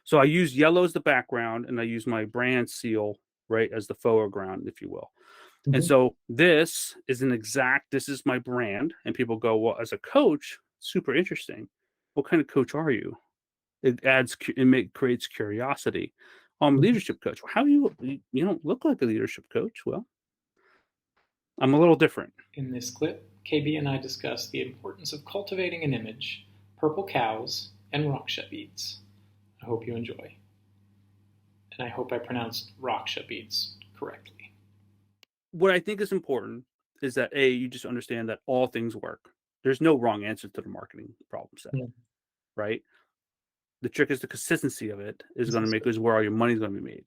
So I use yellow as the background, and I use my brand seal, right, as the foreground, if you will. And Mhm. so this is this is my brand. And people go, well, as a coach, super interesting. What kind of coach are you? Creates curiosity. Mhm. Leadership coach. How you don't look like a leadership coach? Well, I'm a little different. In this clip, KB and I discuss the importance of cultivating an image, purple cows, and raksha beads. I hope you enjoy. And I hope I pronounced raksha beads correctly. What I think is important is that you just understand that all things work. There's no wrong answer to the marketing problem set, Yeah. right? The trick is the consistency of it is going to make Consistency. is where all your money's going to be made.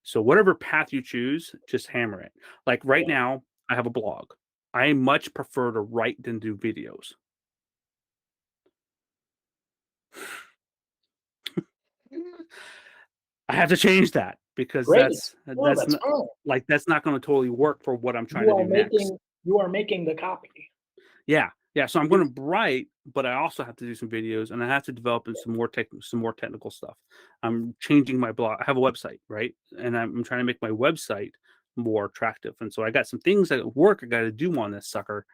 So whatever path you choose, just hammer it. Like right Yeah. now, I have a blog. I much prefer to write than do videos. I have to change that because Great. No, that's that's not fine. that's not going to totally work for what I'm trying You to are do next. making you are making the copy. Yeah, yeah. So I'm You, going to write, but I also have to do some videos, and I have to develop in some more technical stuff. I'm changing my blog. I have a website, right, and I'm trying to make my website more attractive. And so I got some things at work I got to do on this sucker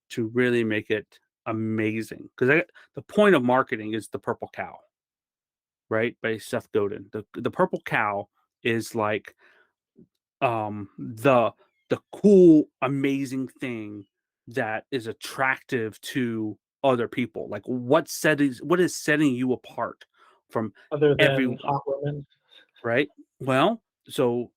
to really make it amazing. Because the point of marketing is the purple cow, right, by Seth Godin. The purple cow is like the cool amazing thing that is attractive to other people. Like what is setting you apart from other than everyone, hot women. right? Well, so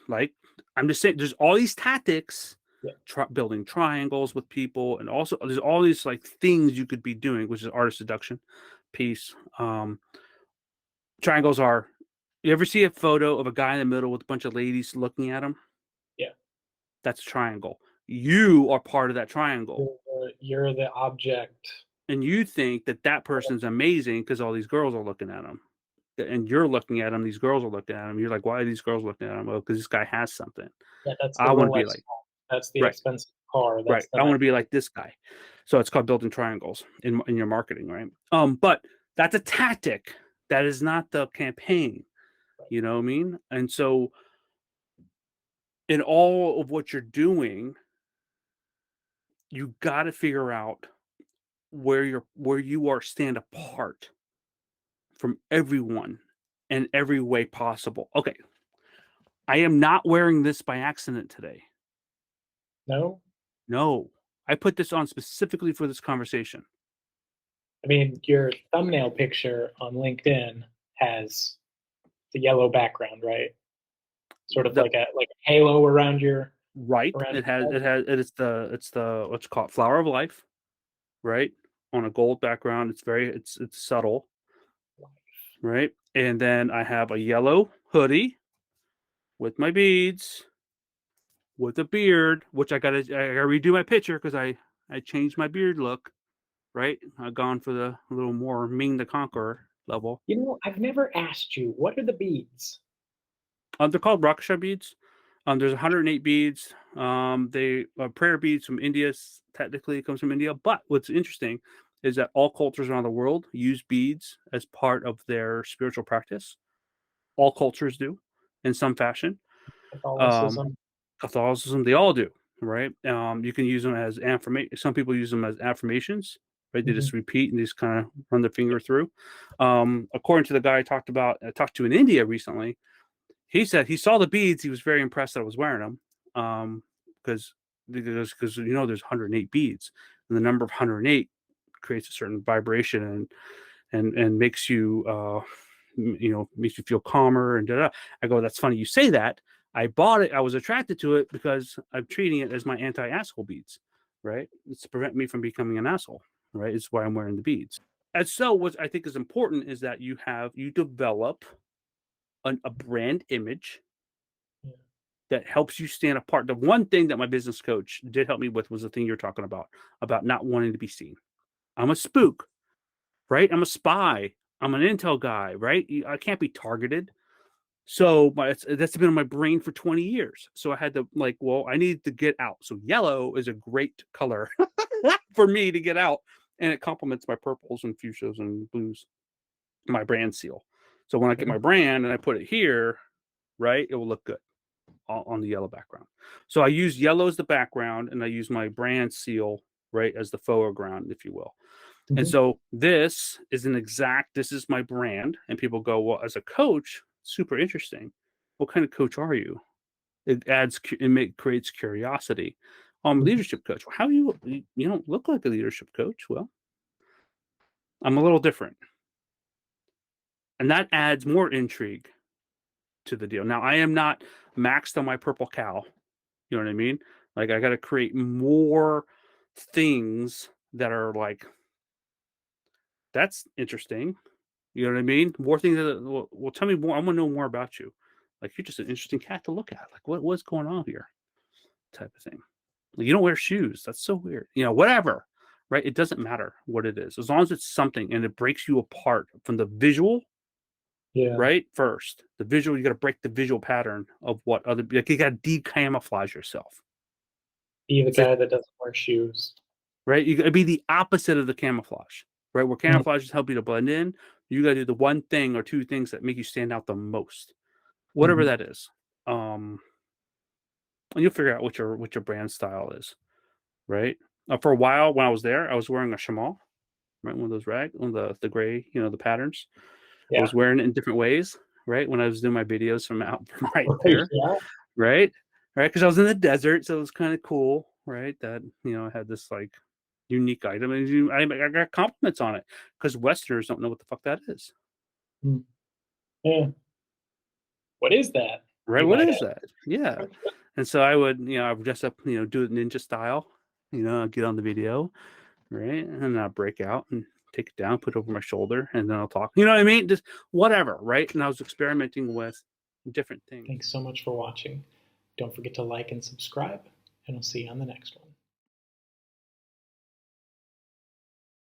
like I'm just saying there's all these tactics, Yeah. building triangles with people, and also there's all these like things you could be doing, which is artist seduction piece. Triangles are, you ever see a photo of a guy in the middle with a bunch of ladies looking at him? Yeah. That's a triangle. You are part of that triangle. You're the object. And you think that that person's amazing because all these girls are looking at him. And you're looking at him, these girls are looking at him. You're like, why are these girls looking at him? Well, because this guy has something. Yeah, that's the I want to be Rolex like, phone. That's the right, expensive car. right. That's the I want nice. to be like this guy. So it's called building triangles in your marketing, right? But that's a tactic. That is not the campaign. You know what I mean? And so in all of what you're doing, you got to figure out where you are stand apart from everyone in every way possible. Okay, I am not wearing this by accident today. No, No, I put this on specifically for this conversation. I mean your thumbnail picture on LinkedIn has the yellow background, right? Sort of The like a halo around your right, around your it's the what's called flower of life, right? On a gold background. It's subtle, head. right? And then I have a yellow hoodie with my beads, with a beard, which I gotta redo my picture because I changed my beard look, right? I've gone for the little more Ming the Conqueror level. You know, I've never asked you, what are the beads? They're called Raksha beads. There's 108 beads. They prayer beads from India. Technically, it comes from India. But what's interesting is that all cultures around the world use beads as part of their spiritual practice. All cultures do, in some fashion. Um, Catholicism. Catholicism, they all do, right? You can use them as affirmation. Some people use them as affirmations, right? They Mhm. just repeat and just kind of run their finger through. According to the guy I talked to in India recently, he said he saw the beads. He was very impressed that I was wearing them, because there's 108 beads, and the number of 108 creates a certain vibration and makes you makes you feel calmer and da. I go, that's funny you say that. I bought it. I was attracted to it because I'm treating it as my anti-asshole beads, right? It's to prevent me from becoming an asshole, right? It's why I'm wearing the beads. And so, what I think is important is that you develop a brand image Yeah. that helps you stand apart. The one thing that my business coach did help me with was the thing you're talking about not wanting to be seen. I'm a spook, right? I'm a spy. I'm an intel guy, right? I can't be targeted. So that's been in my brain for 20 years. So I had to like, well, I needed to get out. So yellow is a great color for me to get out, and it complements my purples and fuchsias and blues, my brand seal. So when I get my brand and I put it here, right, it will look good on the yellow background. So I use yellow as the background, and I use my brand seal, right, as the foreground, if you will. And so this is this is my brand. And people go, well, as a coach, super interesting. What kind of coach are you? It creates curiosity. Leadership coach. Well, how you don't look like a leadership coach? Well, I'm a little different. And that adds more intrigue to the deal. Now, I am not maxed on my purple cow. You know what I mean? Like, I got to create more things that are like, that's interesting. You know what I mean? More things that, well, tell me more. I want to know more about you. Like, you're just an interesting cat to look at. Like, what's going on here? Type of thing. Like, you don't wear shoes. That's so weird. Whatever. Right? It doesn't matter what it is. As long as it's something and it breaks you apart from the visual. Yeah. Right? First, the visual, you got to break the visual pattern of what other, like, you got to de-camouflage yourself. Be the guy that doesn't wear shoes. Right? You got to be the opposite of the camouflage. Right? Where camouflage is help you to blend in, you got to do the one thing or two things that make you stand out the most. Whatever that is. And you'll figure out what your brand style is. Right? For a while when I was there, I was wearing a chamal, right? One of those one of the gray, the patterns. Yeah. I was wearing it in different ways, right? When I was doing my videos from right there, Yeah. right? Because I was in the desert, so it was kind of cool, right? That I had this like unique item, and I got compliments on it because Westerners don't know what the fuck that is. Yeah. What is that? Right? What is that? Yeah. And so I would, I would dress up, do it ninja style, I'd get on the video, right? And I'd break out and take it down, put it over my shoulder, and then I'll talk. You know what I mean? Just whatever, right? And I was experimenting with different things. Thanks so much for watching. Don't forget to like and subscribe, and I'll see you on the next one.